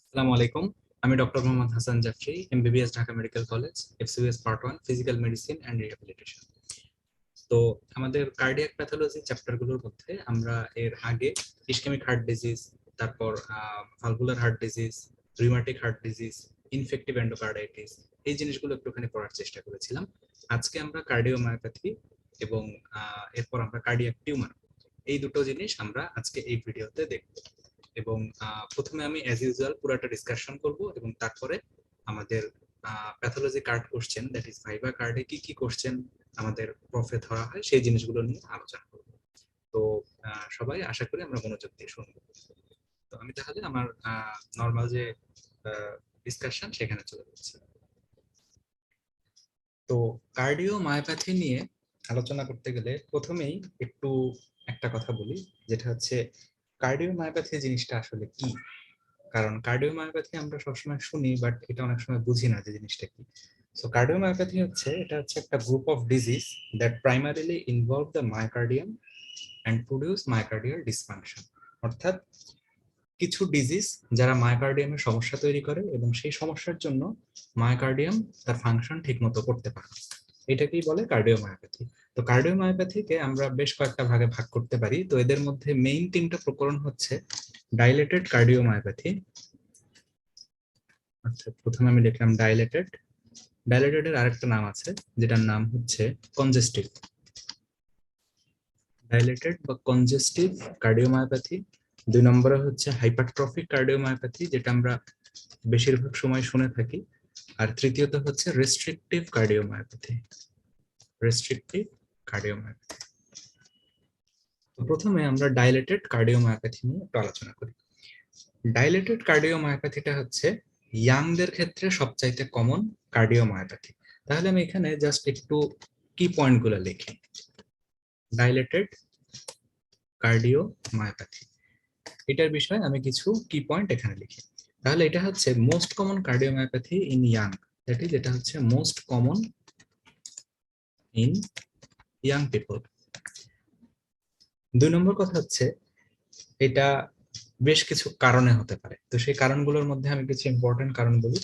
আসসালামু আলাইকুম। আমি doctor Mohammad Hasan Jafri, MBBS, Dhaka medical college, FCBS part 1, physical medicine and rehabilitation. তো আমাদের কার্ডিয়াক প্যাথোলজি চ্যাপ্টারগুলোর মধ্যে আমরা এর আগে ইসকেমিক হার্ট ডিজিজ, তারপর valvular heart disease, rheumatic heart disease, infective endocarditis, এই জিনিসগুলো একটুখানি পড়ার চেষ্টা করেছিলাম। আজকে আমরা কার্ডিওমায়োপ্যাথি এবং এরপর আমরা কার্ডিয়াক টিউমার, এই দুটো জিনিস আমরা আজকে এই ভিডিওতে দেখব। এবং প্রথমে আমি অ্যাজ ইউজুয়াল পুরোটা ডিসকাশন করব এবং তারপরে আমাদের pathology card question, that is viva কার্ডে কি কি কোশ্চেন আমাদের প্রফে ধরা হয় সেই জিনিসগুলো নিয়ে আলোচনা করব। তো সবাই আশা করি আমরা মনোযোগ দিয়ে শুনবো। তো আমি তাহলে আমার নর্মাল যে ডিসকাশন সেখানে চলে যাচ্ছি। তো কার্ডিও মায়োপ্যাথি নিয়ে আলোচনা করতে গেলে প্রথমেই একটু একটা কথা বলি, যেটা হচ্ছে কার্ডিও মায়োপ্যাথি জিনিসটা আসলে কি। কারণ কার্ডিওমায়োপ্যাথি আমরা সবসময় শুনি, বাট এটা অনেক সময় বুঝি না যে জিনিসটা কি। সো কার্ডিওমায়োপ্যাথি এটা হচ্ছে একটা group of disease that primarily involve the myocardium and produce myocardial dysfunction. অর্থাৎ কিছু ডিজিজ যারা মায়োকার্ডিয়ামের সমস্যা তৈরি করে এবং সেই সমস্যার জন্য মায়োকার্ডিয়াম তার ফাংশন ঠিকমতো করতে পারে, এটাকেই বলে কার্ডিওমায়োপ্যাথি। তো কার্ডিওমায়োপ্যাথিকে আমরা বেশ কয়েকটা ভাগে ভাগ করতে পারি। তো এদের মধ্যে মেইন তিনটা প্রকরণ হচ্ছে ডাইলেটেড কার্ডিওমায়োপ্যাথি, আচ্ছা প্রথমে আমি লিখলাম ডাইলেটেড। ডাইলেটেড এর আরেকটা নাম আছে যেটার নাম হচ্ছে কনজেস্টিভ। ডাইলেটেড বা কনজেস্টিভ কার্ডিওমায়োপ্যাথি। দুই নম্বরে হচ্ছে হাইপারট্রফিক কার্ডিওমায়োপ্যাথি, যেটা আমরা বেশিরভাগ সময় শুনে থাকি। আর তৃতীয়ত হচ্ছে রেস্ট্রিকটিভ কার্ডিওমায়োপ্যাথি। Restrictive cardiomyopathy. তো প্রথমে আমরা ডাইলেটেড কার্ডিওমায়োপ্যাথি নিয়ে একটু আলোচনা করি। ডাইলেটেড কার্ডিওমায়োপ্যাথিটা হচ্ছে ইয়াংদের ক্ষেত্রে সবচাইতে কমন কার্ডিওমায়োপ্যাথি। তাহলে আমি এখানে জাস্ট একটু কি পয়েন্টগুলো লিখি। ডাইলেটেড কার্ডিওমায়োপ্যাথি, এটার বিষয়ে আমি কিছু কি পয়েন্ট এখানে লিখি। তাহলে এটা হচ্ছে most common cardiomyopathy in young, that is এটা হচ্ছে most common in young people. দুই নম্বর কথা হচ্ছে এটা বেশ কিছু কারণে হতে পারে। তো সেই কারণগুলোর মধ্যে আমি কিছু ইম্পর্টেন্ট কারণ বলি।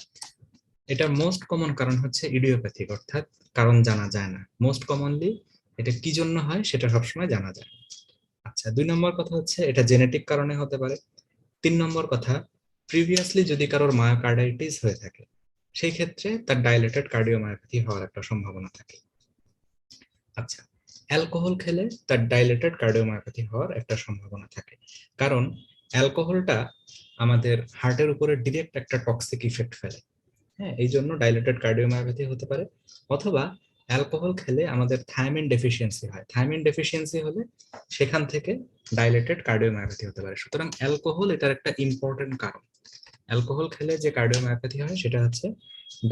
এটার মোস্ট কমন কারণ হচ্ছে ইডিওপ্যাথিক, অর্থাৎ কারণ জানা যায় না। মোস্ট কমনলি এটা কি জন্য হয় সেটা সবসময় জানা যায়। আচ্ছা, দুই নম্বর কথা হচ্ছে এটা জেনেটিক কারণে হতে পারে। তিন নম্বর কথা, প্রিভিয়াসলি যদি কারোর মায়োকার্ডাইটিস হয়ে থাকে সেই ক্ষেত্রে তার ডাইলেটেড কার্ডিওমায়োপ্যাথি হওয়ার একটা সম্ভাবনা থাকে। আচ্ছা, অ্যালকোহল খেলে তার ডাইলেটেড কার্ডিওমায়োপ্যাথি হওয়ার একটা সম্ভাবনা থাকে, কারণ অ্যালকোহলটা আমাদের হার্টের উপরে ডিরেক্ট একটা টক্সিক ইফেক্ট ফেলে। হ্যাঁ, এই জন্য ডাইলেটেড কার্ডিওমায়োপ্যাথি হতে পারে। অথবা অ্যালকোহল খেলে আমাদের থায়ামিন ডেফিসিয়েন্সি হয়, থায়ামিন ডেফিসিয়েন্সি হলে সেখান থেকে ডাইলেটেড কার্ডিওমায়োপ্যাথি হতে পারে। সুতরাং অ্যালকোহল এটার একটা ইম্পর্টেন্ট কারণ। অ্যালকোহল খেলে যে কার্ডিওমায়োপ্যাথি হয় সেটা হচ্ছে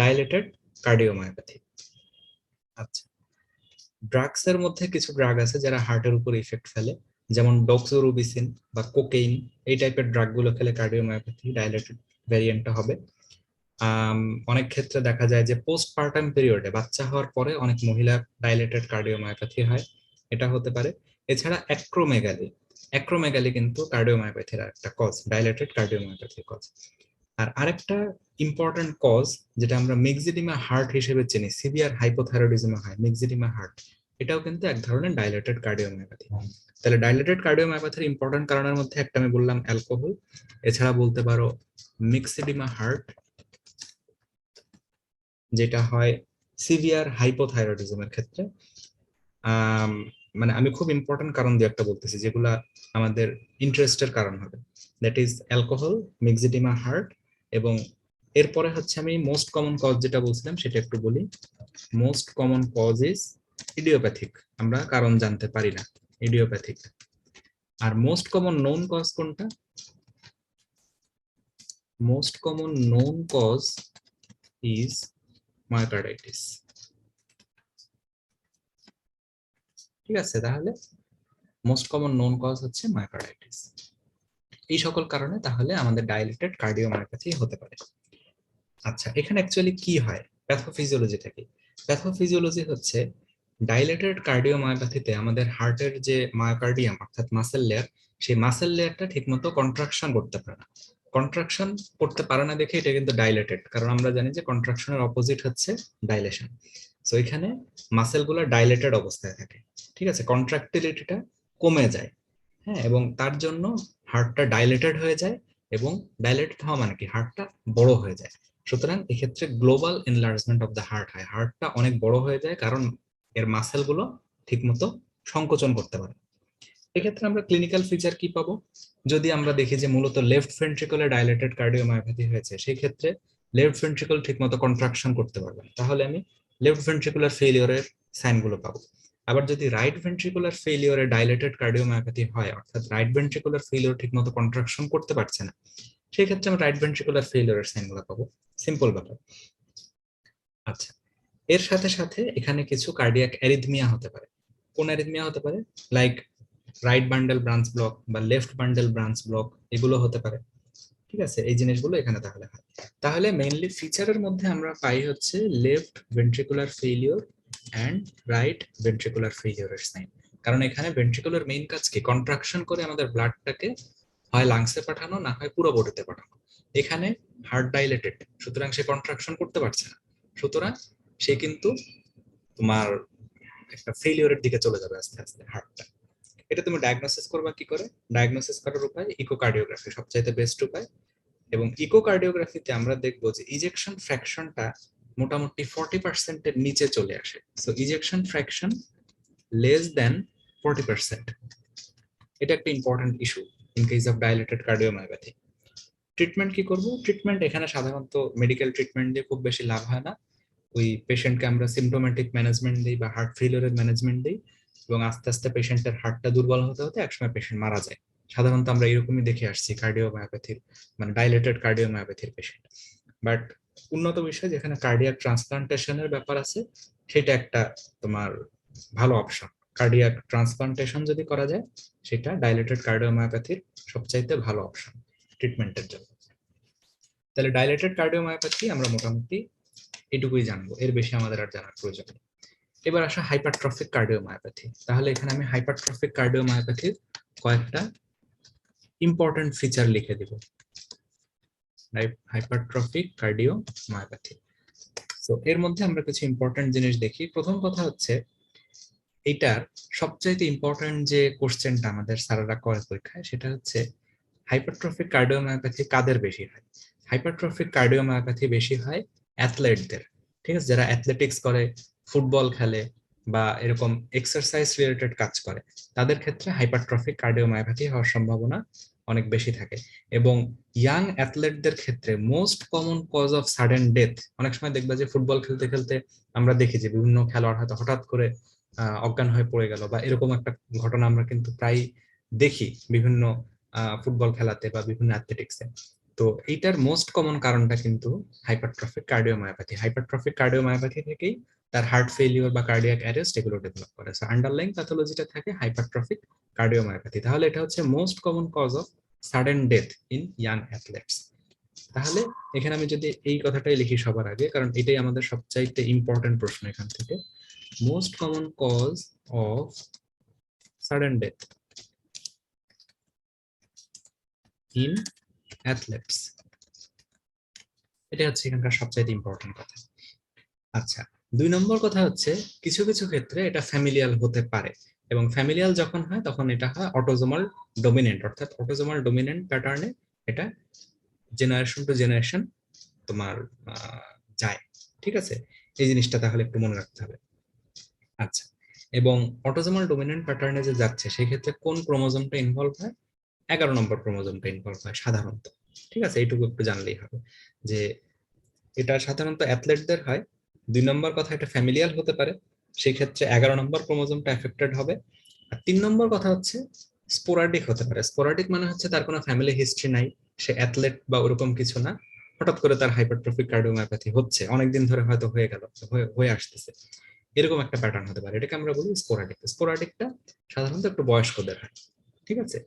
ডাইলেটেড কার্ডিওমায়োপ্যাথি। আচ্ছা, ড্রাগস এর মধ্যে কিছু ড্রাগ আছে যারা হার্টের উপর ইফেক্ট ফেলে, যেমন ডক্সোরুবিসিন বা কোকেইন। এই টাইপের ড্রাগ গুলো খেলে কার্ডিওমায়োপ্যাথি ডাইলেটেড ভ্যারিয়েন্টটা হবে। অনেক ক্ষেত্রে দেখা যায় যে পোস্টপার্টাম পিরিয়ডে, বাচ্চা হওয়ার পরে অনেক মহিলার ডাইলেটেড কার্ডিওমায়োপ্যাথি হয়, এটা হতে পারে। এছাড়া অ্যাক্রোমেগালি, অ্যাক্রোমেগালি কিন্তু কার্ডিওমায়োপ্যাথির একটা কজ, ডাইলেটেড কার্ডিওমায়োপ্যাথির কজ। আর আরেকটা ইম্পর্টেন্ট কজ যেটা আমরা মিক্সিডিমা হার্ট হিসেবে চিনি, সিভিয়ার হাইপোথাইরয়েডিজমে হয় মিক্সিডিমা হার্ট, এটাও কিন্তু এক ধরনের ডাইলেটেড কার্ডিওমায়োপ্যাথি। তাহলে ডাইলেটেড কার্ডিওমায়োপ্যাথির ইম্পর্টেন্ট কারণের মধ্যে একটা আমি বললাম অ্যালকোহল, এছাড়া বলতে পারো মিক্সিডিমা হার্ট, যেটা হয় সিভিয়ার হাইপোথাইরয়েডিজমের ক্ষেত্রে। আম, মানে আমি খুব ইম্পর্টেন্ট কারণ দিয়ে একটা বলতেছি যেগুলা আমাদের ইন্টারেস্টের কারণ হবে, that is alcohol, myxoedema heart, এবং এরপরে হচ্ছে আমি মোস্ট কমন কজ যেটা বলছিলাম সেটা একটু বলি। Most common cause is idiopathic, আমরা কারণ জানতে পারি না, ইডিওপ্যাথিক। আর মোস্ট কমন নোন কজ কোনটা? Most common known cause is myocarditis. ঠিক আছে, তাহলে মোস্ট কমন নোন কজ হচ্ছে মায়োকার্ডাইটিস। এই সকল কারণে তাহলে আমাদের ডাইলেটেড কার্ডিওমায়োপ্যাথি হতে পারে। আচ্ছা, এখানে অ্যাকচুয়ালি কি হয়, প্যাথোফিজিওলজিটা কি? প্যাথোফিজিওলজি হচ্ছে ডাইলেটেড কার্ডিওমায়োপ্যাথিতে আমাদের হার্টের যে মায়োকার্ডিয়াম অর্থাৎ মাসেল লেয়ার, সেই মাসেল লেয়ারটা ঠিকমতো কন্ট্রাকশন করতে পারে না। কন্ট্রাকশন করতে পারে না দেখে এটা কিন্তু ডাইলেটেড, কারণ আমরা জানি যে কন্ট্রাকশনের অপোজিট হচ্ছে ডাইলেশন। সো এখানে মাসেল গুলো ডাইলেটেড অবস্থায় থাকে, ঠিক আছে, কন্ট্রাক্টিলিটিটা কমে যায়, হ্যাঁ, এবং তার জন্য হার্টটা ডাইলেটেড হয়ে যায়, এবং ডাইলেটেড হওয়া মানে কি হার্টটা বড় হয়ে যায়। সুতরাং এক্ষেত্রে global enlargement of the heart হয়, হার্টটা অনেক বড় হয়ে যায়, কারণ এর মাসেল গুলো ঠিকমতো সংকোচন করতে পারে। এক্ষেত্রে আমরা ক্লিনিক্যাল ফিচার কি পাবো? যদি আমরা দেখি যে মূলত লেফট ভেন্ট্রিকলে ডাইলেটেড কার্ডিওমায়োপ্যাথি হয়েছে, সেই ক্ষেত্রে লেফট ভেন্ট্রিকল ঠিকমতো কন্ট্রাকশন করতে পারবে না, তাহলে আমি লেফট ভেন্ট্রিকুলার ফেলিওরের সাইনগুলো পাবো। আবার যদি রাইট ভেন্ট্রিকুলার ফেলিওরে ডাইলেটেড কার্ডিওমায়োপ্যাথি হয়, অর্থাৎ রাইট ভেন্ট্রিকুলার ফেলিওর ঠিকমতো কন্ট্রাকশন করতে পারছে না, সেই ক্ষেত্রে আমরা রাইট ভেন্ট্রিকুলার ফেলিওরের সাইনগুলো পাবো। সিম্পল ব্যাপার। আচ্ছা, এর সাথে সাথে এখানে কিছু কার্ডিয়াক অ্যারিথমিয়া হতে পারে। কোন অ্যারিথমিয়া হতে পারে? Like right bundle branch block বা লেফট বান্ডেল ব্রাঞ্চ ব্লক, এগুলো হতে পারে। ঠিক আছে, এই জিনিসগুলো এখানে তাহলে হয়। তাহলে মেইনলি ফিচারের মধ্যে আমরা পাই হচ্ছে left ventricular failure and right ventricular ফেলিওরের সাইন। কারণ এখানে ভেন্ট্রিকুলার মেইন কাজ কি? কন্ট্রাকশন করে আমাদের ব্লাডটাকে হয় লাংসে পাঠানো, না হয় পুরো বডিতে পাঠানো। এখানে হার্ট ডাইলেটেড, সুতরাং সে কন্ট্রাকশন করতে পারছে না, সুতরাং সে কিন্তু তোমার একটা ফেলিওরের দিকে চলে যাবে আস্তে আস্তে হার্টটা। এটা তুমি ডায়াগনোসিস করবা কি করে? ডায়াগনোসিস করার উপায় ইকোকার্ডিওগ্রাফি সবচাইতে বেস্ট উপায়। এবং ইকোকার্ডিওগ্রাফিতে আমরা দেখবো যে ইজেকশন ফ্র্যাকশনটা মোটামুটি 40% এর নিচে চলে আসে। So ejection fraction less than 40%, এটা একটা important issue in case of dilated cardiomyopathy. Treatment কি করব? ট্রিটমেন্ট এখানে সাধারণত মেডিকেল ট্রিটমেন্ট দিয়ে খুব বেশি লাভ হয় না। ওই পেশেন্টকে আমরা সিমটোমেটিক ম্যানেজমেন্ট দিই বা হার্ট ফেলিওরের ম্যানেজমেন্ট দিই, এবং আস্তে আস্তে পেশেন্টের হার্টটা দুর্বল হতে হতে একসময় পেশেন্ট মারা যায়। সাধারণত আমরা এরকমই দেখে আসছি কার্ডিওমায়োপ্যাথির, মানে ডাইলেটেড কার্ডিওমায়োপ্যাথির পেশেন্ট। বাট উন্নত বিষয় যেখানে কার্ডিয়াক ট্রান্সপ্লান্টেশনের ব্যাপার আছে, সেটা একটা তোমার ভালো অপশন। কার্ডিয়াক ট্রান্সপ্লান্টেশন যদি করা যায়, সেটা ডাইলেটেড কার্ডিওমায়োপ্যাথির সবচাইতে ভালো অপশন ট্রিটমেন্টের জন্য। তাহলে ডাইলেটেড কার্ডিওমায়োপ্যাথি আমরা মোটামুটি এটুকুই জানবো, এর বেশি আমাদের আর জানার প্রয়োজন নেই। এবার আসা হাইপারট্রফিক কার্ডিওমায়োপ্যাথি। তাহলে এখানে আমি হাইপারট্রফিক কার্ডিওমায়োপ্যাথির কয়েকটা ইম্পর্টেন্ট ফিচার লিখে দিব। Hypertrophic cardiomyopathy. তো এর মধ্যে আমরা কিছু ইম্পর্টেন্ট জিনিস দেখি। প্রথম কথা হচ্ছে এইটার সবচাইতে ইম্পর্টেন্ট যে কোশ্চেনটা আমাদের স্যাররা করে পরীক্ষায়, সেটা হচ্ছে হাইপারট্রফিক কার্ডিওমায়োপ্যাথি কাদের বেশি হয়? হাইপারট্রফিক কার্ডিওমায়োপ্যাথি বেশি হয় অ্যাথলেটদের, ঠিক আছে, যারা অ্যাথলেটিক্স করে, ফুটবল খেলে বা এরকম এক্সারসাইজ রিলেটেড কাজ করে, তাদের ক্ষেত্রে হাইপারট্রফিক কার্ডিওমায়োপ্যাথি হওয়ার সম্ভাবনা অনেক বেশি থাকে। এবং ইয়াং অ্যাথলেটদের ক্ষেত্রে most common cause of sudden death, অনেক সময় দেখবা যে ফুটবল খেলতে খেলতে আমরা দেখি যে বিভিন্ন খেলোয়াড় হয়তো হঠাৎ করে অজ্ঞান হয়ে পড়ে গেল, বা এরকম একটা ঘটনা আমরা কিন্তু প্রায় দেখি বিভিন্ন ফুটবল খেলাতে বা বিভিন্ন অ্যাথলেটিক্সে। তো এইটার মোস্ট কমন কারণটা কিন্তু হাইপারট্রফিক কার্ডিওমায়োপ্যাথি। হাইপারট্রফিক কার্ডিওমায়োপ্যাথি থেকেই তার হার্ট ফেলিওর বা কার্ডিয়াক অ্যারেস্ট এগুলো ডেভেলপ করে। সো আন্ডারলাইং প্যাথোলজিটা থাকে হাইপারট্রফিক কার্ডিওমায়োপ্যাথি। তাহলে এটা হচ্ছে most common cause of sudden death in young athletes. তাহলে এখানে আমি যদি এই কথাটাই লিখি সবার আগে, কারণ এটাই আমাদের সবচাইতে ইম্পর্টেন্ট প্রশ্ন এখান থেকে, most common cause of sudden death in athletes, এটা হচ্ছে এখানকার সবচাইতে ইম্পর্টেন্ট কথা। আচ্ছা, 2 নম্বর কথা হচ্ছে কিছু কিছু ক্ষেত্রে এটা ফ্যামিলিয়াল হতে পারে, এবং ফ্যামিলিয়াল যখন হয় তখন এটা হয় অটোজোমাল ডমিনেন্ট, অর্থাৎ অটোজোমাল ডমিনেন্ট প্যাটার্নে এটা জেনারেশন টু জেনারেশন তোমার যায়। ঠিক আছে, এই জিনিসটা তাহলে একটু মনে রাখতে হবে। আচ্ছা, এবং অটোজোমাল ডমিনেন্ট প্যাটার্নে যে যাচ্ছে সেক্ষেত্রে কোন ক্রোমোজোমটা ইনভলভ হয়? 11 নম্বর ক্রোমোজোমটা ইনভলভ হয় সাধারণত। ঠিক আছে, এইটুকু একটু জানলেই হবে যে এটা সাধারণত অ্যাথলেটদের হয়। 2 নম্বর কথা, এটা ফ্যামিলিয়াল হতে পারে, সেই ক্ষেত্রে 11 নম্বর ক্রোমোজোমটা এফেক্টেড হবে। আর 3 নম্বর কথা হচ্ছে স্পোরাডিক হতে পারে। স্পোরাডিক মানে হচ্ছে তার কোনো ফ্যামিলি হিস্ট্রি নাই, সে অ্যাথলেট বা ওরকম কিছু না, হঠাৎ করে তার হাইপারট্রফিক কার্ডিওমায়োপ্যাথি হচ্ছে, অনেকদিন ধরে হয়তো হয়ে গেল, হয়ে আসতেছে, এরকম একটা প্যাটার্ন হতে পারে। এটাকে আমরা বলি স্পোরাডিক। স্পোরাডিকটা সাধারণত একটু বয়স্কদের হয়। ঠিক আছে,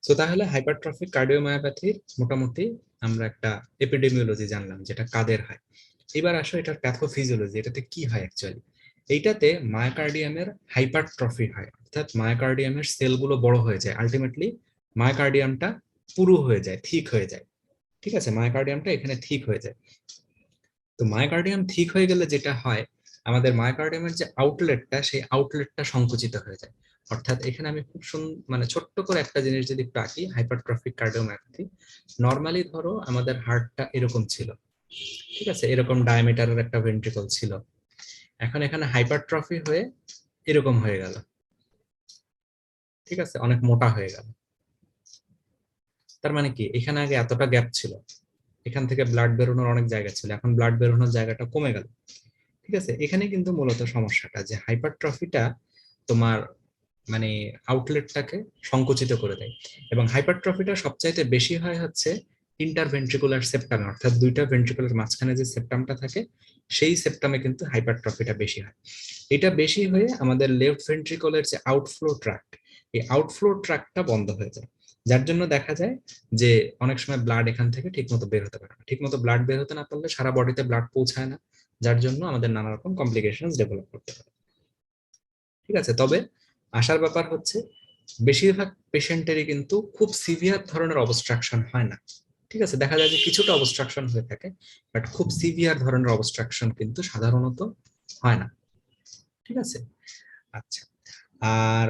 তো তাহলে হাইপারট্রফিক কার্ডিওমায়োপ্যাথির মোটামুটি আমরা একটা এপিডেমিওলজি জানলাম যেটা কাদের হয়। এবার আসো এটার প্যাথোফিজিওলজি, এটাতে কি হয় অ্যাকচুয়ালি। এইটাতে মায়োকার্ডিয়ামের হাইপারট্রফি হয়, অর্থাৎ মায়োকার্ডিয়ামের সেলগুলো বড় হয়ে যায়। আলটিমেটলি মায়োকার্ডিয়ামটা পুরু হয়ে যায়, ঠিক হয়ে যায়। ঠিক আছে, মায়োকার্ডিয়ামটা এখানে ঠিক হয়ে যায়। তো মায়োকার্ডিয়াম ঠিক হয়ে গেলে যেটা হয়, আমাদের মায়োকার্ডিয়ামের যে আউটলেটটা, সেই আউটলেটটা সংকুচিত হয়ে যায়। অর্থাৎ এখানে আমি খুব মানে ছোট্ট করে একটা জিনিস যদি একটু আঁকি, হাইপারট্রফিক কার্ডিওমায়োপ্যাথি। নর্মালি ধরো আমাদের হার্টটা এরকম ছিল, ঠিক আছে, এরকম ডায়ামিটারের একটা ভেন্ট্রিকল ছিল। এখন এখানে হাইপারট্রফি হয়ে এরকম হয়ে গেল, ঠিক আছে, অনেক মোটা হয়ে গেল। তার মানে কি, এখানে আগে এতটা গ্যাপ ছিল, এখান থেকে ব্লাড বেরোনোর অনেক জায়গা ছিল, এখন ব্লাড বেরোনোর জায়গাটা কমে গেল। ঠিক আছে, এখানে কিন্তু মূলত সমস্যাটা যে হাইপারট্রফিটা তোমার মানে আউটলেটটাকে সংকুচিত করে দেয়। এবং হাইপারট্রফিটা সবচাইতে বেশি হয় হচ্ছে ইন্টারভেন্ট্রিকুলার সেপ্টামে, অর্থাৎ দুইটা ভেন্ট্রিকুলার মাঝখানে যে সেপ্টামটা থাকে, সেই সেপ্টামে কিন্তু হাইপারট্রফিটা বেশি হয়। এটা বেশি হয়ে আমাদের লেফট ভেন্ট্রিকলের যে আউটফ্লো ট্র্যাক্ট, এই আউটফ্লো ট্র্যাক্টটা বন্ধ হয়ে যায়। যার জন্য দেখা যায় যে অনেক সময় ব্লাড এখান থেকে ঠিকমতো বের হতে পারে না। ঠিকমতো ব্লাড বের হতে না পারলে সারা বডিতে ব্লাড পৌঁছায় না, যার জন্য আমাদের নানা রকম কমপ্লিকেশন ডেভেলপ করতে পারে। ঠিক আছে, তবে আশার ব্যাপার হচ্ছে বেশিরভাগ পেশেন্টেরই কিন্তু খুব সিভিয়ার ধরনের অবস্ট্রাকশন হয় না। ঠিক আছে, দেখা যায় যে কিছুটা অবস্ট্রাকশন হয়ে থাকে, বাট খুব সিভিয়ার ধরনের অবস্ট্রাকশন কিন্তু সাধারণত হয় না। ঠিক আছে, আচ্ছা। আর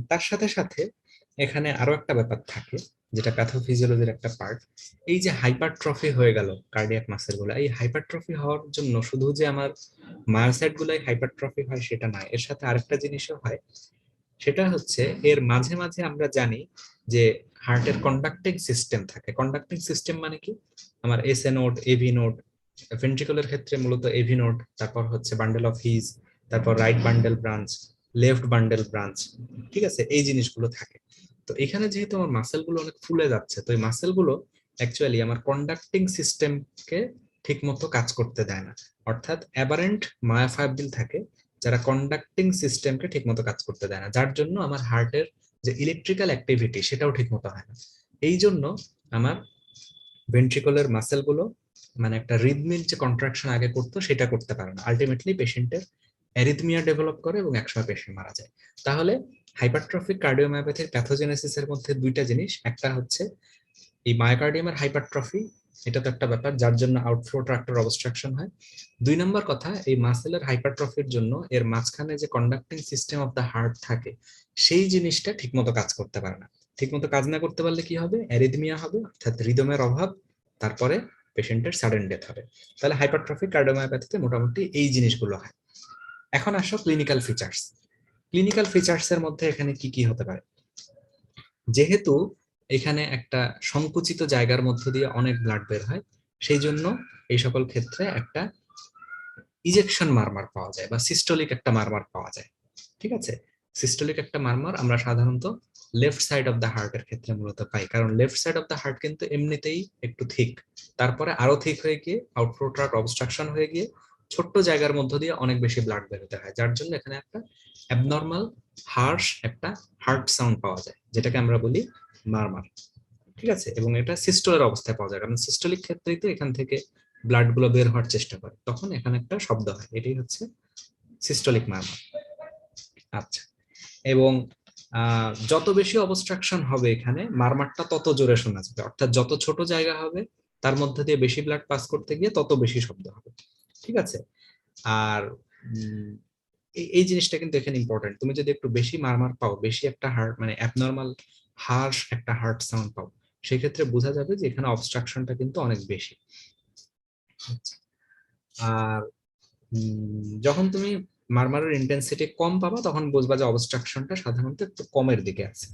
তার সাথে সাথে এখানে আরো একটা ব্যাপার থাকে, যেটা প্যাথোফিজিওলজির একটা পার্ট। এই যে হাইপারট্রফি হয়ে গেল কার্ডিয়াক মাসেল গুলো, এই হাইপারট্রফি হওয়ার জন্য শুধু যে আমার মায়োসাইট গুলাই হাইপারট্রফি হয় সেটা নয়, এর সাথে আরেকটা জিনিসও হয়। সেটা হচ্ছে এর মাঝে মাঝে আমরা জানি যে হার্টের কন্ডাক্টিং সিস্টেম থাকে। কন্ডাক্টিং সিস্টেম মানে কি, আমার S A node, AV node, ভেন্ট্রিকলের ক্ষেত্রে মূলত এভি নোড, তারপর হচ্ছে বান্ডেল অফ হিজ, তারপর right bundle branch, left bundle branch. ঠিক আছে, এই জিনিসগুলো থাকে। তো এখানে যেহেতু আমার মাসেল গুলো অনেক ফুলে যাচ্ছে, তো এই মাসেল গুলো অ্যাকচুয়ালি আমার কন্ডাক্টিং সিস্টেমকে ঠিক মতো কাজ করতে দেয় না। অর্থাৎ অ্যাবারেন্ট মায়োফাইব্রিল থাকে, যারা কন্ডাক্টিং সিস্টেমকে ঠিকমতো কাজ করতে দেয় না, যার জন্য আমার হার্টের যে ইলেকট্রিক্যাল অ্যাক্টিভিটি সেটাও ঠিকমতো হয় না। এই জন্য আমার ভেন্ট্রিকুলার মাসেল গুলো মানে একটা রিদমিক যে কন্ট্রাকশন আগে করতো সেটা করতে পারে না, আলটিমেটলি পেশেন্টের অ্যারিথমিয়া ডেভেলপ করে এবং একসময় পেশেন্ট মারা যায়। তাহলে হাইপারট্রফিক কার্ডিওমায়োপ্যাথির প্যাথোজেনেসিসের মধ্যে দুইটা জিনিস, একটা হচ্ছে এই মায়োকার্ডিয়ামের হাইপারট্রফি, এটা তো একটা ব্যাপার যার জন্য আউটফ্লো ট্রাক্টের অবস্ট্রাকশন হয়। দুই নম্বর কথা, এই মাসেলের হাইপারট্রফির জন্য এর মাঝখানে যে conducting system of the heart থাকে, সেই জিনিসটা ঠিকমতো কাজ করতে পারে না। ঠিকমতো কাজ না করতে পারলে কি হবে, অ্যারিথমিয়া হবে, অর্থাৎ রিদমের অভাব, তারপরে পেশেন্টের সাডেন ডেথ হবে। তাহলে হাইপারট্রফিক কার্ডিওমায়োপ্যাথিতে মোটামুটি এই জিনিসগুলো হয়। এখন আসো ক্লিনিক্যাল ফিচার্স। ক্লিনিক্যাল ফিচার্স এর মধ্যে এখানে কি কি হতে পারে, যেহেতু এখানে একটা সংকুচিত জায়গার মধ্য দিয়ে অনেক ব্লাড বের হয়, সেই জন্য এই সকল ক্ষেত্রে একটা ইজেকশন মারমার পাওয়া যায় বা সিস্টোলিক একটা মারমার পাওয়া যায়। ঠিক আছে, সিস্টোলিক একটা মারমার আমরা সাধারণত লেফট সাইড অফ দ্য হার্টের ক্ষেত্রে মূলত পাই, কারণ left side of the heart কিন্তু এমনিতেই একটু থিক, তারপরে আরো থিক হয়ে গিয়ে আউটফ্লো ট্রাক্ট অবস্ট্রাকশন হয়ে গিয়ে ছোট্ট জায়গার মধ্য দিয়ে অনেক বেশি ব্লাড বেরোতে হয়, যার জন্য এখানে একটা অ্যাবনর্মাল হার্শ একটা হার্ট সাউন্ড পাওয়া যায়, যেটাকে আমরা বলি মারমার। ঠিক আছে, এবং এটা সিস্টোলের অবস্থায় পাওয়া যায়, কারণ সিস্টোলিক ক্ষেত্রেই তো এখান থেকে ব্লাড গুলো বের হওয়ার চেষ্টা করে, তখন এখানে একটা শব্দ হয়, এটাই হচ্ছে সিস্টোলিক মারমার। আচ্ছা, এবং যত বেশি অবস্ট্রাকশন হবে এখানে মারমারটা তত জোরে শোনা যাবে, অর্থাৎ যত ছোট জায়গা হবে তার মধ্যে দিয়ে বেশি ব্লাড পাস করতে গিয়ে তত বেশি শব্দ হবে। ঠিক আছে, আর এই জিনিসটা কিন্তু এখানে ইম্পর্টেন্ট। তুমি যদি একটু বেশি মারমার পাও, বেশি একটা হার্ট মানে অ্যাবনর্মাল হার্শ একটা হার্ট সাউন্ড পাও, সেক্ষেত্রে বোঝা যাবে যে এখানে অবস্ট্রাকশনটা কিন্তু অনেক বেশি। আর যখন তুমি মারমারের ইন্টেন্সিটি কম পাবা, তখন বুঝবা যে অবস্ট্রাকশনটা সাধারণত একটু কমের দিকে আছে।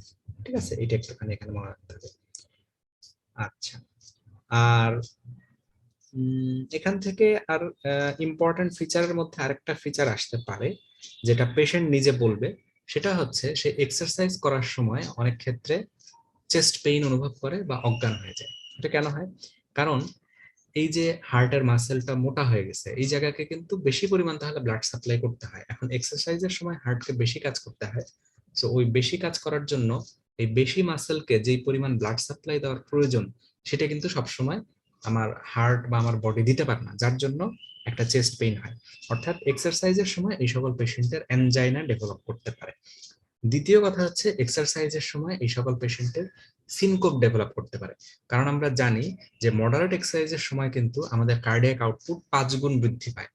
ঠিক আছে, এটা একটুখানি এখানে মনে রাখতে হবে। আচ্ছা, আর এখান থেকে আর ইম্পর্টেন্ট ফিচারের মধ্যে আরেকটা ফিচার আসতে পারে, যেটা পেশেন্ট নিজে বলবে। সেটা হচ্ছে সে এক্সারসাইজ করার সময় অনেক ক্ষেত্রে চেস্ট পেইন অনুভব করে বা অজ্ঞান হয়ে যায়। এটা কেন হয়, কারণ এই যে হার্টের মাসেলটা মোটা হয়ে গেছে, এই জায়গাকে কিন্তু বেশি পরিমাণ তাহলে ব্লাড সাপ্লাই করতে হয়। এখন এক্সারসাইজের সময় হার্টকে বেশি কাজ করতে হয়, তো ওই বেশি কাজ করার জন্য এই বেশি মাসেলকে যেই পরিমাণ ব্লাড সাপ্লাই দেওয়ার প্রয়োজন, সেটা কিন্তু সবসময় আমার হার্ট বা আমার বডি দিতে পারে না, যার জন্য একটা চেস্ট পেইন হয়। অর্থাৎ এক্সারসাইজের সময় এই সকল পেশেন্টের অ্যানজাইনা ডেভেলপ করতে পারে। দ্বিতীয় কথা হচ্ছে, এক্সারসাইজের সময় এই সকল পেশেন্টের সিনকোপ ডেভেলপ করতে পারে। কারণ আমরা জানি যে মডারেট এক্সারসাইজের সময় কিন্তু আমাদের কার্ডিয়াক আউটপুট 5 গুণ বৃদ্ধি পায়।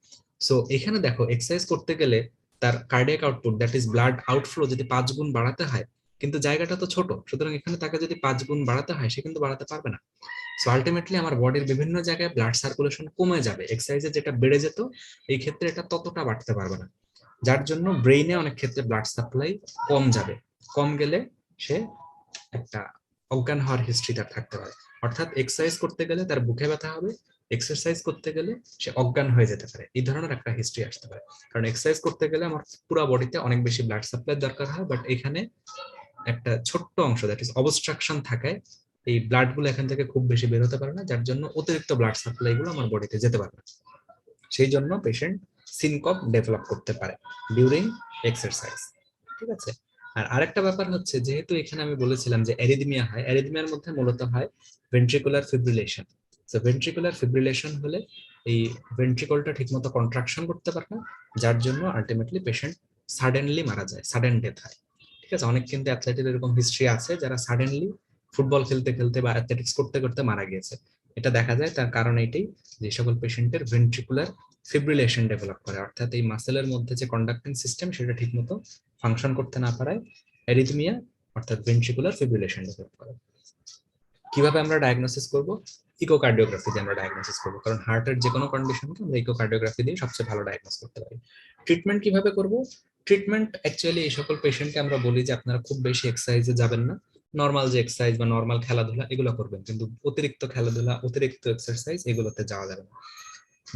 সো এখানে দেখো এক্সারসাইজ করতে গেলে তার cardiac output that is blood outflow যদি 5 গুণ বাড়াতে হয়, কিন্তু জায়গাটা তো ছোট, সুতরাং এখানে তাকে যদি 5 গুণ বাড়াতে হয় সে কিন্তু বাড়াতে পারবে না। সো আলটিমেটলি আমার বডির বিভিন্ন জায়গায় ব্লাড সার্কুলেশন কমে যাবে, এক্সারসাইজে যেটা বেড়ে যেত এই ক্ষেত্রে এটা ততটা বাড়তে পারবে না, যার জন্য ব্রেইনে অনেক ক্ষেত্রে ব্লাড সাপ্লাই কম যাবে। কম গেলে সে একটা অজ্ঞান হওয়ার হিস্ট্রি তার থাকতে পারে। অর্থাৎ এক্সারসাইজ করতে গেলে তার বুকে ব্যথা হবে, এক্সারসাইজ করতে গেলে সে অজ্ঞান হয়ে যেতে পারে, এই ধরনের একটা হিস্ট্রি আসতে পারে। কারণ এক্সারসাইজ করতে গেলে আমার পুরো বডিতে অনেক বেশি ব্লাড সাপ্লাই দরকার হয়, বাট এখানে একটা ছোট্ট অংশ দ্যাট ইজ অবস্ট্রাকশন থাকায় এই ব্লাড গুলো এখান থেকে খুব বেশি বের হতে পারে না, যার জন্য অতিরিক্ত ব্লাড সাপ্লাই গুলো আমার বডিতে যেতে পারে না। সেই জন্য পেশেন্ট সিনকপ ডেভেলপ করতে পারে ডিউরিং এক্সারসাইজ। ঠিক আছে। আর আরেকটা ব্যাপার হচ্ছে, যেহেতু এখানে আমি বলেছিলাম যে অ্যারিথমিয়া হয়, অ্যারিথমিয়ার মধ্যে মূলত হয় ventricular fibrillation. So ventricular fibrillation হলে এই ভেন্ট্রিকলটা ঠিকমতো কন্ট্রাকশন করতে পারে না, যার জন্য আলটিমেটলি পেশেন্ট সাডেনলি মারা যায়, সাডেন ডেথ হয়। ঠিক আছে। অনেক কিন্তু অ্যাথলেটের এরকম হিস্ট্রি আছে যারা সাডেনলি ফুটবল খেলতে খেলতে বা অ্যাথলেটিক্স করতে করতে মারা গিয়েছে। এটা দেখা যায়, তার কারণ এটাই যে সকল পেশেন্টের ভেন্ট্রিকুলার ফিব্রিলেশন ডেভেলপ করে, অর্থাৎ এই মাসেলের মধ্যে যে কন্ডাক্টিং সিস্টেম সেটা ঠিকমতো ফাংশন করতে না পারায় অ্যারিথমিয়া অর্থাৎ ভেন্ট্রিকুলার ফিব্রিলেশন ডেভেলপ করে। কিভাবে আমরা ডায়াগনোসিস করব? ইকোকার্ডিওগ্রাফি দিয়ে আমরা ডায়াগনোসিস করব, কারণ হার্টের যে কোনো কন্ডিশনকে আমরা ইকোকার্ডিওগ্রাফি দিয়ে সবচেয়ে ভালো ডায়াগনোস করতে পারি। ট্রিটমেন্ট কিভাবে করব? ট্রিটমেন্ট অ্যাকচুয়ালি এই সকল পেশেন্টকে আমরা বলি যে আপনারা খুব বেশি এক্সারসাইজে যাবেন না, নর্মাল যে এক্সারসাইজ বা নর্মাল খেলাধুলা এগুলো করবেন, কিন্তু অতিরিক্ত খেলাধুলা অতিরিক্ত এক্সারসাইজ এগুলোতে যাওয়া যাবে না।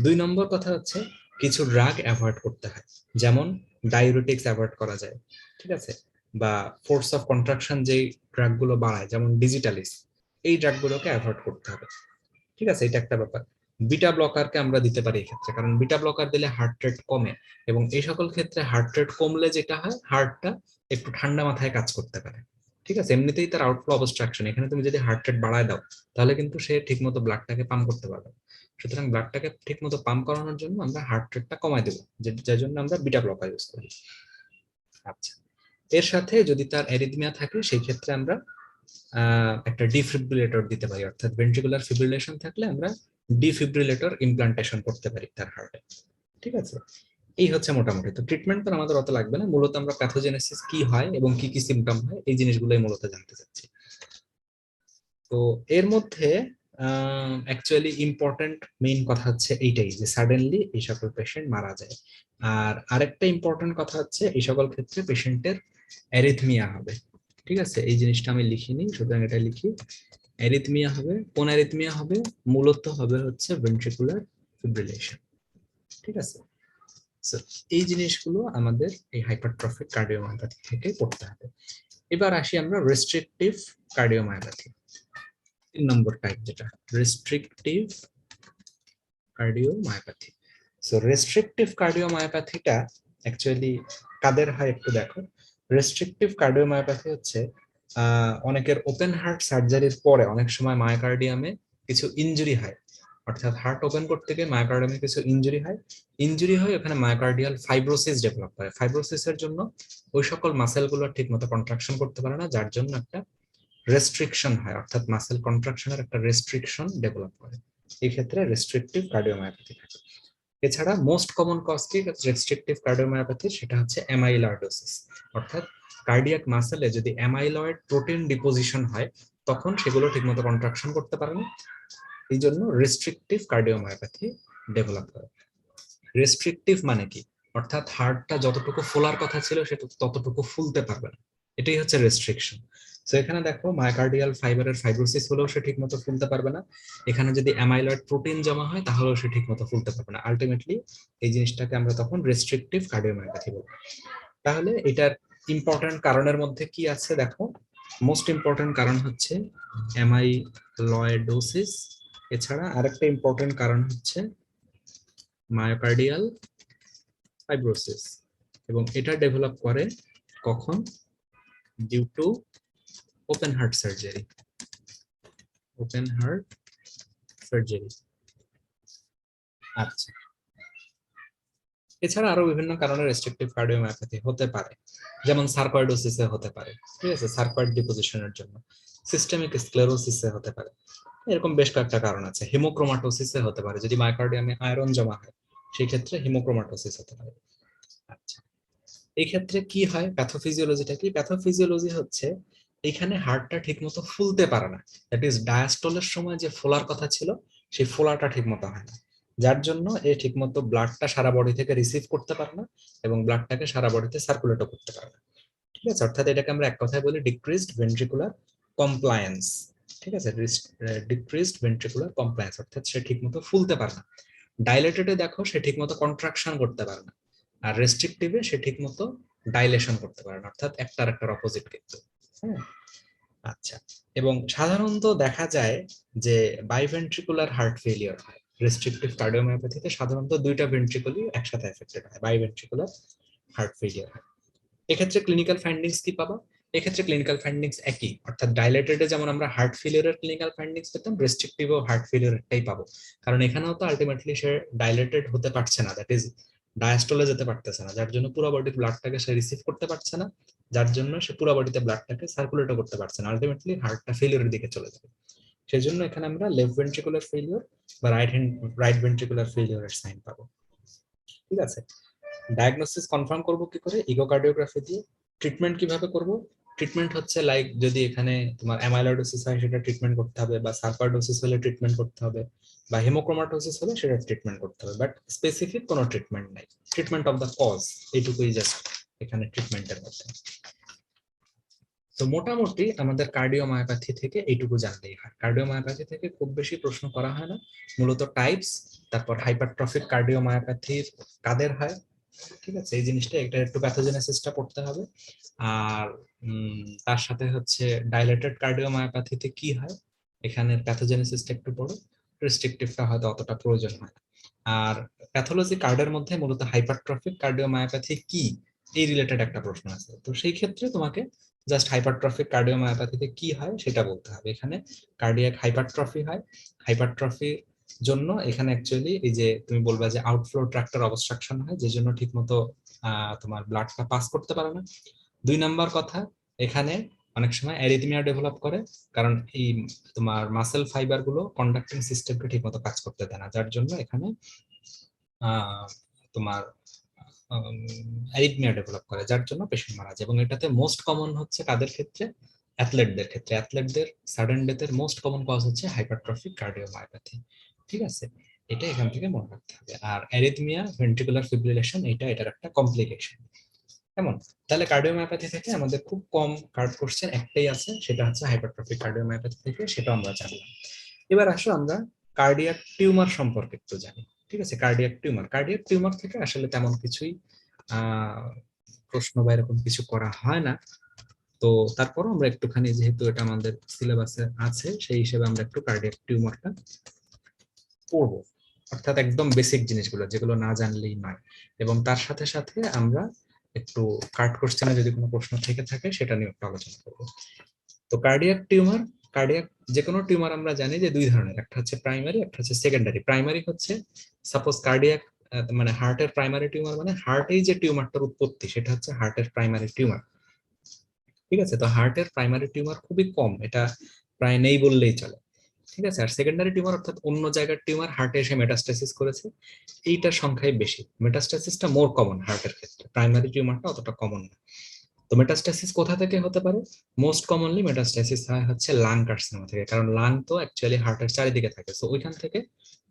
2 নম্বর কথা হচ্ছে কিছু ড্রাগ অ্যাভয়েড করতে হয়, যেমন ডায়ুরেটিক্স অ্যাভয়েড করা যায়। ঠিক আছে। বা ফোর্স অফ কন্ট্রাকশন যেই ড্রাগ গুলো বাড়ায় যেমন ডিজিটালিস, এই ড্রাগ গুলোকে অ্যাভয়েড করতে হবে। ঠিক আছে, এটা একটা ব্যাপার। বিটা ব্লকারকে আমরা দিতে পারি এক্ষেত্রে, কারণ বিটা ব্লকার দিলে হার্ট রেট কমে, এবং এই সকল ক্ষেত্রে হার্ট রেট কমলে যেটা হয় হার্টটা একটু ঠান্ডা মাথায় কাজ করতে পারে। ঠিক আছে। এমনিতেই তার আউটফ্লো অবস্ট্রাকশন, এখানে তুমি যদি হার্ট রেট বাড়ায় দাও তাহলে কিন্তু সে ঠিকমতো ব্লাডটাকে পাম্প করতে পারবে। সুতরাং ব্লাডটাকে ঠিকমতো পাম্প করানোর জন্য আমরা হার্ট রেটটা কমাই দেবো, যার জন্য আমরা বিটা ব্লকার ইউজ করি। আচ্ছা, এর সাথে যদি তার অ্যারিথমিয়া থাকে সেই ক্ষেত্রে আমরা একটা ডিফিব্রিলেটর দিতে পারি, অর্থাৎ ভেন্ট্রিকুলার ফিব্রিলেশন থাকলে আমরা ডিফিব্রিলেটর ইমপ্লান্টেশন করতে পারি তার হার্টে। ঠিক আছে। এই হচ্ছে মোটামুটি। তো ট্রিটমেন্ট তো আমাদের অত লাগবে না, মূলত আমরা প্যাথোজেনেসিস কি হয় এবং কি কি সিমটম হয় এই জিনিসগুলোই মূলত জানতে চাচ্ছি। তো এর মধ্যে অ্যাকচুয়ালি ইম্পর্টেন্ট মেইন কথা হচ্ছে এইটাই যে সাডেনলি এই সকল পেশেন্ট মারা যায়। আর আরেকটা ইম্পর্টেন্ট কথা হচ্ছে এই সকল ক্ষেত্রে পেশেন্টের অ্যারিথমিয়া হবে। ঠিক আছে, এই জিনিসটা আমি লিখিনি, সুতরাং এটা লিখি। অ্যারিথমিয়া হবে, কোন অ্যারিথমিয়া হবে? মূলত হবে হচ্ছে ভেন্ট্রিকুলার ফিব্রিলেশন। ঠিক আছে। So, এই জিনিসগুলো আমাদের এই হাইপারট্রফিক কার্ডিওমায়োপ্যাথি থেকে পড়তে হবে। এবার আসি আমরা রেস্ট্রিকটিভ কার্ডিওমায়োপ্যাথি, 3 নম্বর টাইপ, যেটা restrictive cardiomyopathy. So restrictive কার্ডিওমায়োপ্যাথিটা actually কাদের হয় একটু দেখো। রেস্ট্রিকটিভ কার্ডিওমায়োপ্যাথি হচ্ছে অনেকের ওপেন হার্ট সার্জারির পরে অনেক সময় মায়োকার্ডিয়ামে কিছু ইনজুরি হয়, অর্থাৎ হার্ট ওপেন করতে গিয়ে মায়োকার্ডিয়ামে কিছু ইনজুরি হয়। ইনজুরি হয় ওখানে মায়োকার্ডিয়াল ফাইব্রোসিস ডেভেলপ করে। ফাইব্রোসিসের জন্য ওই সকল মাসেলগুলো ঠিকমতো কন্ট্রাকশন করতে পারে না, যার জন্য একটা রেস্ট্রিকশন হয়, অর্থাৎ মাসেল কন্ট্রাকশনের একটা রেস্ট্রিকশন ডেভেলপ করে। এই ক্ষেত্রে রেস্ট্রিকটিভ কার্ডিওমায়োপ্যাথি থাকে। এছাড়া মোস্ট কমন কজ কি রেস্ট্রিকটিভ কার্ডিওমায়োপ্যাথি? সেটা হচ্ছে অ্যামাইলয়েডোসিস, অর্থাৎ কার্ডিয়াক মাসেলে যদি অ্যামাইলয়েড প্রোটিন ডিপোজিশন হয় তখন সেগুলো ঠিকমতো কন্ট্রাকশন করতে পারে না, এই জন্য রেস্ট্রিকটিভ কার্ডিওমায়োপ্যাথি ডেভেলপ করে। রেস্ট্রিকটিভ মানে কি? অর্থাৎ হার্টটা যতটুকু ফোলার কথা ছিল সেটা ততটুকু ফুলতে পারবে না, এটাই হচ্ছে রেস্ট্রিকশন। তো এখানে দেখো মায়োকার্ডিয়াল ফাইবারের ফাইব্রোসিস হলেও সে ঠিকমতো ফুলতে পারবে না, এখানে যদি অ্যামাইলয়েড প্রোটিন জমা হয় তাহলেও সে ঠিকমতো ফুলতে পারবে না। আলটিমেটলি এই জিনিসটাকে আমরা তখন রেস্ট্রিকটিভ কার্ডিওমায়োপ্যাথি বলবো। তাহলে এটার ইম্পর্টেন্ট কারণের মধ্যে কি আছে দেখো। মোস্ট ইম্পর্টেন্ট কারণ হচ্ছে অ্যামাইলয়েডোসিস। এছাড়া আরেকটা ইম্পর্টেন্ট কারণ হচ্ছে মায়োকার্ডিয়াল ফাইব্রোসিস, এবং এটা ডেভেলপ করে কখন? Due to open heart surgery. Open heart surgery. আচ্ছা, এছাড়া আরো বিভিন্ন কারণে রেস্ট্রিকটিভ কার্ডিওমায়োপ্যাথি হতে পারে, যেমন সার্কয়েডোসিসে হতে পারে। ঠিক আছে, সার্কয়েড ডিপোজিশনের জন্য। সিস্টেমিক স্ক্লেরোসিসে হতে পারে, এরকম বেশ কয়েকটা কারণ আছে। হিমোক্রোমাটোসিসে হতে পারে, যদি মায়োকার্ডিয়ামে আয়রন জমা হয় সেই ক্ষেত্রে হিমোক্রোমাটোসিস হতে পারে। আচ্ছা, এই ক্ষেত্রে কি হয়, প্যাথোফিজিওলজিটা কি? প্যাথোফিজিওলজি হচ্ছে এখানে হার্টটা ঠিকমতো ফুলতে পারে না, দ্যাট ইজ ডায়াস্টলের সময় যে ফোলার কথা ছিল সেই ফোলাটা ঠিকমতো হয় না, যার জন্য এ ঠিকমতো ব্লাডটা সারা বডি থেকে রিসিভ করতে পারে না এবং ব্লাডটাকে সারা বডিতে সার্কুলেটও করতে পারে না। ঠিক আছে, অর্থাৎ এটাকে আমরা এক কথায় বলি ডিক্রিজড ভেন্ট্রিকুলার কমপ্লায়েন্স। ঠিক আছে, ডিক্রিজড ভেন্ট্রিকুলার কমপ্লায়েন্স, অর্থাৎ সে ঠিকমতো ফুলতে পারে না। ডাইলেটেডে দেখো সে ঠিকমতো কন্ট্রাকশন করতে পারে না, আর রেস্ট্রিকটিভে সে ঠিকমতো ডাইলেশন করতে পারে না, অর্থাৎ একটার একটার অপোজিট কিন্তু। হ্যাঁ, আচ্ছা, এবং সাধারণত দেখা যায় যে বাইভেন্ট্রিকুলার হার্ট ফেলিয়ার হয় রেস্ট্রিকটিভ কার্ডিওমায়োপ্যাথিতে, সাধারণত দুইটা ভেন্ট্রিকলই একসাথে এফেক্টেড হয়, বাইভেন্ট্রিকুলার হার্ট ফেলিয়ার হয়। এক্ষেত্রে ক্লিনিক্যাল ফাইন্ডিংস কি পাবা? এক্ষেত্রে ক্লিনিক্যাল ফাইন্ডিংস একই, অর্থাৎ ডাইলেটেডে যেমন আমরা হার্ট ফেলিয়ারের ক্লিনিক্যাল ফাইন্ডিংস পেতাম, রেস্ট্রিকটিভও হার্ট ফেলিয়ারটাই পাবো, কারণ এখানেও তো আলটিমেটলি সে ডাইলেটেড হতে পারছে না, দ্যাট ইজ ডায়াস্টলে যেতে পারতেছে না, যার জন্য পুরো বডির ব্লাডটাকে সে রিসিভ করতে পারছে না, যার জন্য সে পুরো বডিতে ব্লাডটাকে সার্কুলেটও করতে পারছে না, আলটিমেটলি হার্টটা ফেলিয়ারের দিকে চলে যাবে। সেই জন্য এখানে আমরা লেফট ভেন্ট্রিকুলার ফেলিয়ার বা রাইট ভেন্ট্রিকুলার ফেলিয়ারের সাইন পাবো। ঠিক আছে, ডায়াগনোসিস কনফার্ম করব কি করে? ইকোকার্ডিওগ্রাফি দিয়ে। ট্রিটমেন্ট কিভাবে করব? ট্রিটমেন্ট হচ্ছে লাইক যদি এখানে তোমার অ্যামাইলয়েডোসিস হয় সেটা ট্রিটমেন্ট করতে হবে, বা সার্কোইডোসিস হলে ট্রিটমেন্ট করতে হবে, বা হিমোক্রোমাটোসিস হলে সেটা ট্রিটমেন্ট করতে হবে, বাট স্পেসিফিক কোনো ট্রিটমেন্ট নাই। ট্রিটমেন্ট অফ দ্য কজ, এইটুকুই জাস্ট এখানে ট্রিটমেন্টের মধ্যে। তো মোটামুটি আমাদের কার্ডিওমায়োপ্যাথি থেকে এইটুকু জানলেই হয়। কার্ডিওমায়োপ্যাথি থেকে খুব বেশি প্রশ্ন করা হয় না, মূলত টাইপস, তারপর হাইপারট্রফিক কার্ডিওমায়োপ্যাথির কাদের হয়, ঠিক আছে, এই জিনিসটা এটা একটু প্যাথোজেনেসিসটা পড়তে হবে। আর তার সাথে হচ্ছে ডাইলেটেড কার্ডিওমায়োপ্যাথিতে কি হয়, এখানে প্যাথোজেনেসিসটা একটু পড়ো, রেস্ট্রিকটিভটা হয়তো অতটা প্রয়োজন হয় না। আর প্যাথোলজি কার্ডের মধ্যে মূলত হাইপারট্রফিক কার্ডিওমায়োপ্যাথি কি এই রিলেটেড একটা প্রশ্ন আছে, তো সেই ক্ষেত্রে তোমাকে জাস্ট হাইপারট্রফিক কার্ডিওমায়োপ্যাথিতে কি হয় সেটা বলতে হবে। এখানে কার্ডিয়াক হাইপারট্রফি হয়, হাইপারট্রফি জন্য এখানে অ্যাকচুয়ালি এই যে তুমি বলবা যে আউটফ্লো ট্র্যাক্টর অবস্ট্রাকশন হয়, যে জন্য ঠিকমতো তোমার ব্লাডটা পাস করতে পারে না। 2 নাম্বার কথা, এখানে অনেক সময় অ্যারিথমিয়া ডেভেলপ করে, কারণ এই তোমার মাসেল ফাইবার গুলো কন্ডাক্টিং সিস্টেমকে ঠিকমতো কাজ করতে দেয় না, যার জন্য এখানে তোমার অ্যারিথমিয়া ডেভেলপ করে, যার জন্য পেশেন্ট মারা যায়। এবং এটাতে মোস্ট কমন হচ্ছে কাদের ক্ষেত্রে? অ্যাথলেটদের ক্ষেত্রে। অ্যাথলেটদের সাডেন ডেথের মোস্ট কমন কজ হচ্ছে হাইপারট্রফিক কার্ডিওমায়োপ্যাথি। ঠিক আছে, এটা এখান থেকে মনে রাখতে হবে। আর অ্যারিথমিয়া ভেন্ট্রিকুলার ফিব্রিলেশন এটার একটা কমপ্লিকেশন। কেমন? তাহলে কার্ডিওমায়োপ্যাথি থেকে আমাদের খুব কম কার্ড কোশ্চেন একটাই আছে, সেটা হচ্ছে হাইপারট্রফিক কার্ডিওমায়োপ্যাথি থেকে, সেটা আমরা জানলাম। এবার আসো আমরা কার্ডিয়াক টিউমার সম্পর্কে একটু জানি। ঠিক আছে, কার্ডিয়াক টিউমার থেকে আসলে তেমন কিছুই প্রশ্ন বা এরকম কিছু করা হয় না, তো তারপরও আমরা একটুখানি, যেহেতু এটা আমাদের সিলেবাসে আছে, সেই হিসেবে আমরা একটু কার্ডিয়াক টিউমারটা পড়বো, অর্থাৎ একদম বেসিক জিনিসগুলো যেগুলো না জানলেই নয়। এবং তার সাথে সাথে আমরা একটু কার্ড কোশ্চেনে যদি কোনো প্রশ্ন থেকে থাকে সেটা নিয়ে একটু আলোচনা করবো। তো কার্ডিয়াক যে কোনো টিউমার আমরা জানি যে 2 ধরনের, একটা হচ্ছে প্রাইমারি, একটা হচ্ছে সেকেন্ডারি। প্রাইমারি হচ্ছে সাপোজ কার্ডিয়াক মানে হার্টের প্রাইমারি টিউমার, মানে হার্টেই যে টিউমারটার উৎপত্তি সেটা হচ্ছে হার্টের প্রাইমারি টিউমার। ঠিক আছে, তো হার্টের প্রাইমারি টিউমার খুবই কম, এটা প্রায় নেই বললেই চলে। ঠিক আছে, আর সেকেন্ডারি টিউমার অর্থাৎ অন্য জায়গার টিউমার হার্টে এসে মেটাস্টাসিস করেছে, এইটার সংখ্যাই বেশি। মেটাস্টাসিসটা মোর কমন হার্টের ক্ষেত্রে, প্রাইমারি টিউমারটা অতটা কমন না। তো মেটাস্টাসিস কোথা থেকে হতে পারে? মোস্ট কমনলি মেটাস্টাসিস হয় হচ্ছে লাং কার্সিনোমা থেকে, কারণ লাং তো অ্যাকচুয়ালি হার্টের চারিদিকে থাকে, তো ওইখান থেকে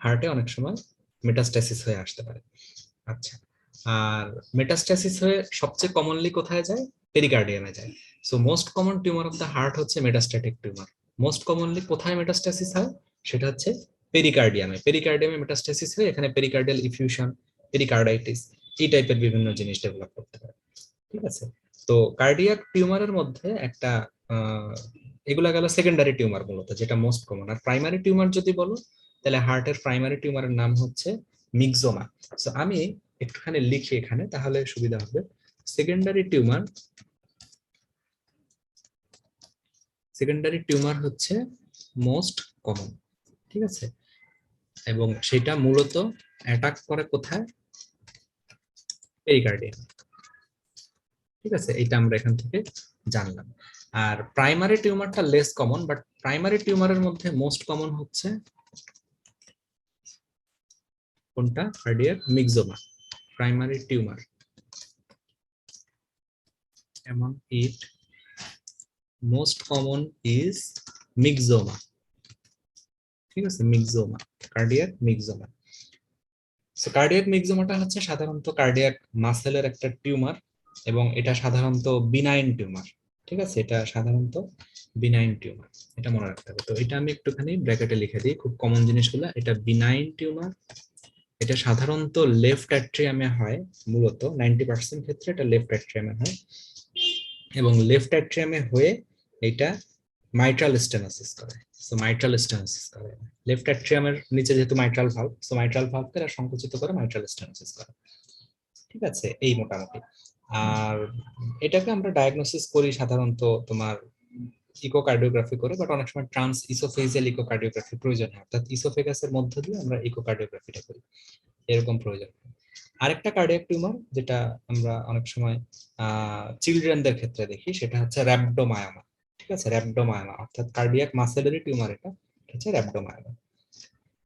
হার্টে অনেক সময় মেটাস্টাসিস হয়ে আসতে পারে। আচ্ছা, আর মেটাস্টাসিস হয়ে সবচেয়ে কমনলি কোথায় যায়? পেরিকার্ডিয়ামে যায়। So most common tumour of the heart হচ্ছে মেটাস্ট্যাটিক টিউমার। মোস্ট কমনলি কোথায় মেটাস্টাসিস হয়? সেটা হচ্ছে পেরিকার্ডিয়ামে মেটাস্টাসিস হয়ে এখানে পেরিকার্ডিয়াল ইফিউশন, পেরিকার্ডাইটিস, এই টাইপের বিভিন্ন জিনিস ডেভেলপ করতে পারে। ঠিক আছে, তো কার্ডিয়াক টিউমারের মধ্যে একটা এগুলা গেল সেকেন্ডারি টিউমার মূলত, যেটা মোস্ট কমন। আর প্রাইমারি টিউমার যদি বলো, তাহলে হার্টের প্রাইমারি টিউমারের নাম হচ্ছে মিক্সোমা। সো আমি একটুখানি লিখি এখানে, তাহলে সুবিধা হবে। সেকেন্ডারি টিউমার, হচ্ছে মোস্ট কমন। ঠিক আছে, এবং সেটা মূলত অ্যাটাক করে কোথায়? পেরিকার্ডিয়াম। ঠিক আছে, এটা আমরা এখান থেকে জানলাম। আর প্রাইমারি টিউমারটা লেস কমন, বাট প্রাইমারি টিউমারের মধ্যে মোস্ট কমন হচ্ছে কোনটা? Cardiac myxoma. Primary tumour among it most common is myxoma। ঠিক আছে, myxoma, cardiac myxoma. So cardiac মিক্সোমাটা হচ্ছে সাধারণত কার্ডিয়াক মাসেলের একটা টিউমার, এবং এটা সাধারণত বিনাইন টিউমার। ঠিক আছে, এটা সাধারণত বিনাইন টিউমার, এটা মনে রাখতে হবে। তো এটা আমি একটুখানি ব্র্যাকেটে লিখে দিই, খুব কমন জিনিসগুলো। এটা বিনাইন টিউমার, এটা সাধারণত লেফট অ্যাট্রিয়ামে হয়, মূলত 90% ক্ষেত্রে এটা লেফট অ্যাট্রিয়ামে হয়, এবং লেফট অ্যাট্রিয়ামে হয়ে এটা মাইট্রাল স্টেনোসিস করে। সো মাইট্রাল স্টেনোসিস করে লেফট অ্যাট্রিয়ামের নিচে, যেহেতু মাইট্রাল ভালভ, সো মাইট্রাল ভালভকে এরা সংকুচিত করে মাইট্রাল স্টেনোসিস করে। ঠিক আছে, এই মোটামুটি। আর এটাকে আমরা ডায়াগনোসিস করি সাধারণত তোমার ইকোকার্ডিওগ্রাফি করে, বাট অনেক সময় ট্রান্স ইসোফেজিয়াল ইকোকার্ডিওগ্রাফি প্রয়োজন হয়, অর্থাৎ ইসোফেগাসের মধ্য দিয়ে আমরা ইকোকার্ডিওগ্রাফিটা করি, এরকম প্রয়োজন হয়। আরেকটা কার্ডিয়াক টিউমার যেটা আমরা অনেক সময় চিলড্রেনদের ক্ষেত্রে দেখি, সেটা হচ্ছে র্যাপডোমায়োমা। ঠিক আছে, র্যাপডোমায়োমা অর্থাৎ কার্ডিয়াক মাসেলেরই টিউমার, এটা হচ্ছে র্যাপডোমায়োমা।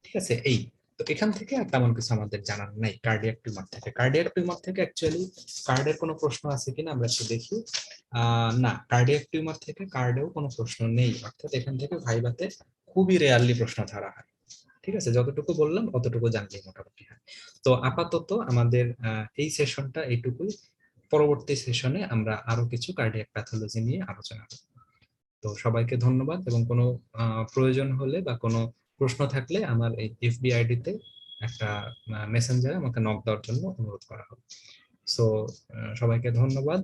ঠিক আছে, এই তো এখান থেকে আর তেমন কিছু আমাদের জানার নাই কার্ডিয়াক টিউমার থেকে। কার্ডিয়াক টিউমার থেকে অ্যাকচুয়ালি কার্ডের কোনো প্রশ্ন আছে কিনা আমরা একটু দেখি। না, কার্ডিয়াক টিউমার থেকে কার্ডেও কোনো প্রশ্ন নেই, অর্থাৎ এখান থেকে ভাইভাতে খুবই রেয়ারলি প্রশ্ন ধরা হয়। ঠিক আছে, যতটুকু বললাম অতটুকু জানলেই মোটামুটি হয়। তো আপাতত আমাদের এই সেশনটা এইটুকুই। পরবর্তী সেশনে আমরা আরো কিছু কার্ডিয়াক প্যাথোলজি নিয়ে আলোচনা করব। তো সবাইকে ধন্যবাদ, এবং কোনো প্রয়োজন হলে বা কোনো প্রশ্ন থাকলে আমার এই FB ID তে একটা মেসেঞ্জারে আমাকে নক দেওয়ার জন্য অনুরোধ করা হবে। সো সবাইকে ধন্যবাদ।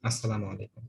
আসসালামু আলাইকুম।